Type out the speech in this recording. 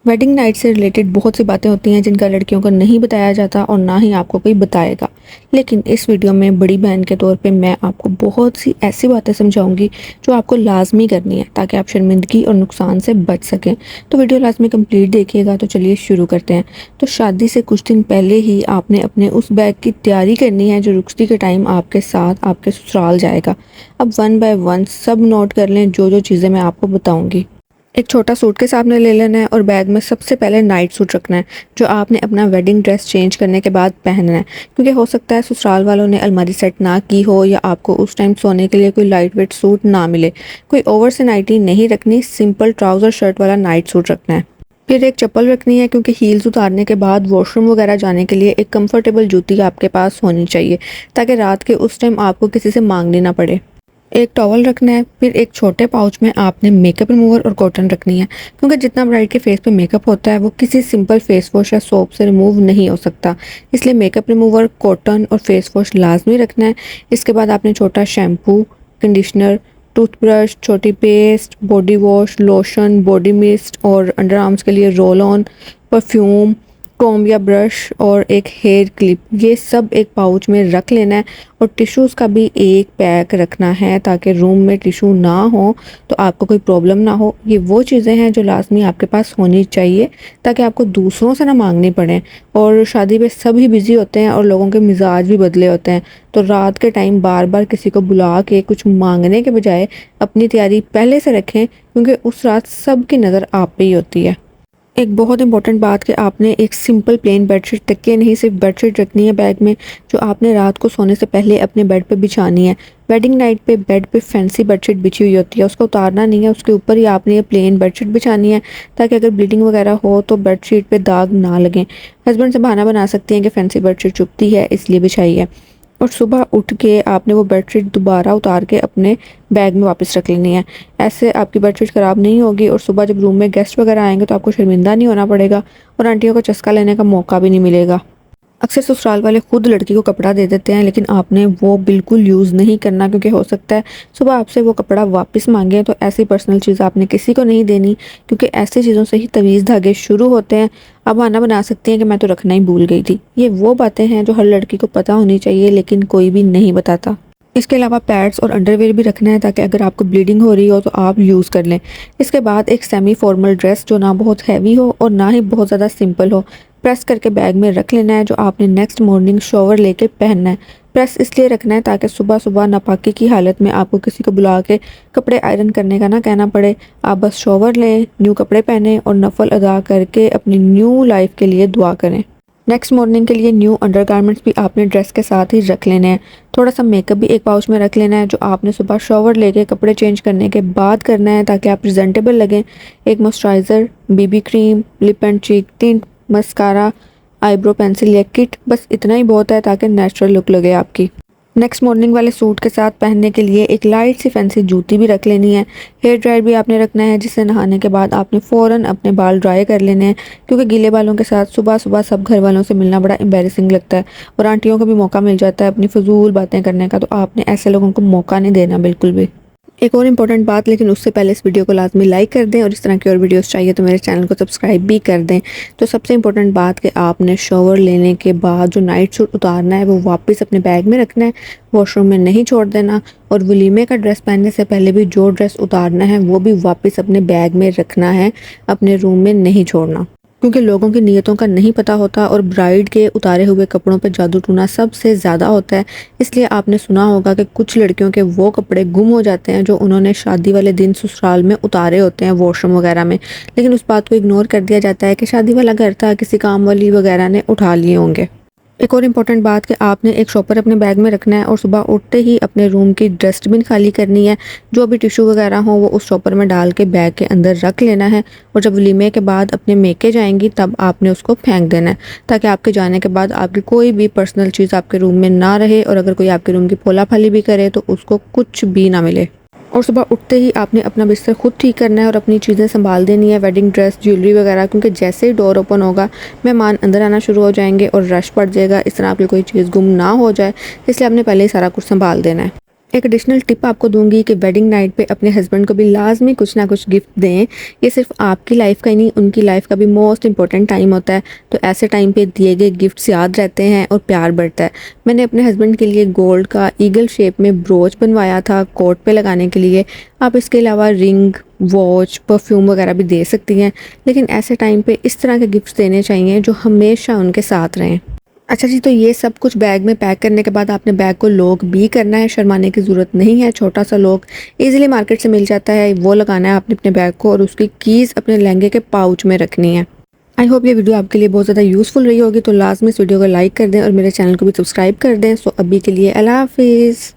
Wedding night से related बहुत सी बातें होती हैं जिनका लड़कियों को नहीं बताया जाता और ना ही आपको कोई बताएगा। लेकिन इस वीडियो में बड़ी बहन के तौर पे मैं आपको बहुत सी ऐसी बातें समझाऊंगी जो आपको लाजमी करनी है ताकि आप शर्मिंदगी और नुकसान से बच सकें। तो वीडियो लाजमी कंप्लीट देखिएगा। तो चलिए शुरू करते हैं। तो शादी से कुछ दिन पहले ही आपने अपने उस बैग की तैयारी करनी है जो रुखसती के टाइम आपके साथ आपके ससुराल जाएगा। अब वन बाय वन सब नोट कर लें जो जो चीज़ें मैं आपको बताऊँगी। एक छोटा सूटकेस आपने ले लेना है और बैग में सबसे पहले नाइट सूट रखना है जो आपने अपना वेडिंग ड्रेस चेंज करने के बाद पहनना है, क्योंकि हो सकता है ससुराल वालों ने अलमारी सेट ना की हो या आपको उस टाइम सोने के लिए कोई लाइट वेट सूट ना मिले। कोई ओवर से नाइटी नहीं रखनी, सिंपल ट्राउज़र शर्ट वाला नाइट सूट रखना है। फिर एक चप्पल रखनी है क्योंकि हील्स उतारने के बाद वॉशरूम वगैरह जाने के लिए एक कंफर्टेबल जूती आपके पास होनी चाहिए ताकि रात के उस टाइम आपको किसी से मांगनी ना पड़े। एक टॉवल रखना है। फिर एक छोटे पाउच में आपने मेकअप रिमूवर और कॉटन रखनी है, क्योंकि जितना ब्राइड के फेस पे मेकअप होता है वो किसी सिंपल फेस वॉश या सोप से रिमूव नहीं हो सकता। इसलिए मेकअप रिमूवर, कॉटन और फेस वॉश लाजमी रखना है। इसके बाद आपने छोटा शैम्पू, कंडीशनर, टूथब्रश, छोटी paste, body wash, lotion, body mist और अंडर आर्म्स के लिए रोल ऑन, परफ्यूम, कॉम्ब या ब्रश और एक हेयर क्लिप, ये सब एक पाउच में रख लेना है। और टिश्यूज़ का भी एक पैक रखना है ताकि रूम में टिश्यू ना हो तो आपको कोई प्रॉब्लम ना हो। ये वो चीज़ें हैं जो लाजमी आपके पास होनी चाहिए ताकि आपको दूसरों से ना मांगनी पड़े। और शादी पे सभी बिज़ी होते हैं और लोगों के मिजाज भी बदले होते हैं, तो रात के टाइम बार बार किसी को बुला के कुछ मांगने के बजाय अपनी तैयारी पहले से रखें, क्योंकि उस रात सबकी नज़र आप पे ही होती है। एक बहुत इंपॉर्टेंट बात कि आपने एक सिंपल प्लेन बेडशीट, तकिए नहीं, सिर्फ बेडशीट रखनी है बैग में, जो आपने रात को सोने से पहले अपने बेड पे बिछानी है। वेडिंग नाइट पे बेड पे फैंसी बेडशीट बिछी हुई होती है, उसको उतारना नहीं है, उसके ऊपर ही आपने ये प्लेन बेडशीट बिछानी है ताकि अगर ब्लीडिंग वगैरह हो तो बेडशीट पे दाग ना लगें। हस्बैंड से बहाना बना सकती हैं कि फैंसी बेडशीट चुभती है इसलिए बिछाई है। और सुबह उठ के आपने वो बेडशीट दोबारा उतार के अपने बैग में वापस रख लेनी है। ऐसे आपकी बेडशीट ख़राब नहीं होगी और सुबह जब रूम में गेस्ट वगैरह आएंगे तो आपको शर्मिंदा नहीं होना पड़ेगा और आंटियों को चस्का लेने का मौका भी नहीं मिलेगा। अक्सर ससुराल वाले खुद लड़की को कपड़ा दे देते हैं, लेकिन आपने वो बिल्कुल यूज़ नहीं करना, क्योंकि हो सकता है सुबह आपसे वो कपड़ा वापस मांगे। तो ऐसी पर्सनल चीज़ आपने किसी को नहीं देनी, क्योंकि ऐसी चीज़ों से ही तवीज़ धागे शुरू होते हैं। आप बहाना बना सकती हैं कि मैं तो रखना ही भूल गई थी। ये वो बातें हैं जो हर लड़की को पता होनी चाहिए लेकिन कोई भी नहीं बताता। इसके अलावा पैड्स और अंडरवेयर भी रखना है ताकि अगर आपको ब्लीडिंग हो रही हो तो आप यूज़ कर लें। इसके बाद एक सेमी फॉर्मल ड्रेस जो ना बहुत हैवी हो और ना ही बहुत ज़्यादा सिंपल हो, प्रेस करके बैग में रख लेना है, जो आपने नेक्स्ट मॉर्निंग शॉवर लेके पहनना है। प्रेस इसलिए रखना है ताकि सुबह सुबह नापाकी की हालत में आपको किसी को बुला के कपड़े आयरन करने का ना कहना पड़े। आप बस शॉवर लें, न्यू कपड़े पहने और नफल अदा करके अपनी न्यू लाइफ के लिए दुआ करें। नेक्स्ट मॉर्निंग के लिए न्यू अंडरगारमेंट्स भी आपने ड्रेस के साथ ही रख लेने हैं। थोड़ा सा मेकअप भी एक पाउच में रख लेना है, जो आपने सुबह शॉवर लेके कपड़े चेंज करने के बाद करना है ताकि आप प्रेजेंटेबल लगें। एक moisturiser, BB cream, lip and cheek tint, mascara, eyebrow pencil या किट, बस इतना ही बहुत है ताकि नेचुरल लुक लगे आपकी। नेक्स्ट मॉर्निंग वाले सूट के साथ पहनने के लिए एक लाइट सी फैंसी जूती भी रख लेनी है। हेयर ड्रायर भी आपने रखना है, जिससे नहाने के बाद आपने फ़ौरन अपने बाल ड्राई कर लेने हैं, क्योंकि गीले बालों के साथ सुबह सुबह सब घर वालों से मिलना बड़ा एम्बेरसिंग लगता है और आंटियों को भी मौका मिल जाता है अपनी फजूल बातें करने का। तो आपने ऐसे लोगों को मौका नहीं देना बिल्कुल भी। एक और इम्पॉर्टेंट बात, लेकिन उससे पहले इस वीडियो को लाजमी लाइक कर दें और इस तरह की और वीडियोस चाहिए तो मेरे चैनल को सब्सक्राइब भी कर दें। तो सबसे इम्पॉर्टेंट बात कि आपने शॉवर लेने के बाद जो नाइट सूट उतारना है वो वापस अपने बैग में रखना है, वॉशरूम में नहीं छोड़ देना। और वलीमे का ड्रेस पहनने से पहले भी जो ड्रेस उतारना है वो भी वापस अपने बैग में रखना है, अपने रूम में नहीं छोड़ना, क्योंकि लोगों की नीयतों का नहीं पता होता और ब्राइड के उतारे हुए कपड़ों पर जादू टूना सबसे ज़्यादा होता है। इसलिए आपने सुना होगा कि कुछ लड़कियों के वो कपड़े गुम हो जाते हैं जो उन्होंने शादी वाले दिन ससुराल में उतारे होते हैं वॉशरूम वगैरह में, लेकिन उस बात को इग्नोर कर दिया जाता है कि शादी वाला घर था, किसी काम वाली वगैरह ने उठा लिए होंगे। एक और इम्पॉर्टेंट बात कि आपने एक शॉपर अपने बैग में रखना है और सुबह उठते ही अपने रूम की डस्टबिन खाली करनी है। जो भी टिश्यू वगैरह हो वो उस शॉपर में डाल के बैग के अंदर रख लेना है, और जब वलीमे के बाद अपने मेके जाएंगी तब आपने उसको फेंक देना है, ताकि आपके जाने के बाद आपकी कोई भी पर्सनल चीज़ आपके रूम में ना रहे और अगर कोई आपके रूम की फोला फाली भी करे तो उसको कुछ भी ना मिले। और सुबह उठते ही आपने अपना बिस्तर खुद ठीक करना है और अपनी चीज़ें संभाल देनी है, वेडिंग ड्रेस, ज्वेलरी वगैरह, क्योंकि जैसे ही डोर ओपन होगा मेहमान अंदर आना शुरू हो जाएंगे और रश पड़ जाएगा। इस तरह आपकी कोई चीज़ गुम ना हो जाए, इसलिए आपने पहले ही सारा कुछ संभाल देना है। एक एडिशनल टिप आपको दूंगी कि वेडिंग नाइट पे अपने हस्बैंड को भी लाजमी कुछ ना कुछ गिफ्ट दें। ये सिर्फ आपकी लाइफ का ही नहीं, उनकी लाइफ का भी मोस्ट इंपॉर्टेंट टाइम होता है। तो ऐसे टाइम पे दिए गए गिफ्ट्स याद रहते हैं और प्यार बढ़ता है। मैंने अपने हस्बैंड के लिए गोल्ड का ईगल शेप में ब्रोच बनवाया था कोट पे लगाने के लिए। आप इसके अलावा रिंग, वॉच, परफ्यूम वगैरह भी दे सकती हैं, लेकिन ऐसे टाइम पे इस तरह के गिफ्ट्स देने चाहिए जो हमेशा उनके साथ रहें। अच्छा जी, तो ये सब कुछ बैग में पैक करने के बाद आपने बैग को लॉक भी करना है। शर्माने की ज़रूरत नहीं है, छोटा सा लॉक इजीली मार्केट से मिल जाता है, वो लगाना है आपने अपने बैग को और उसकी कीज़ अपने लहंगे के पाउच में रखनी है। आई होप ये वीडियो आपके लिए बहुत ज़्यादा यूज़फुल रही होगी, तो लाजमी इस वीडियो को लाइक कर दें और मेरे चैनल को भी सब्सक्राइब कर दें। सो अभी के लिए अल्लाह हाफिज़।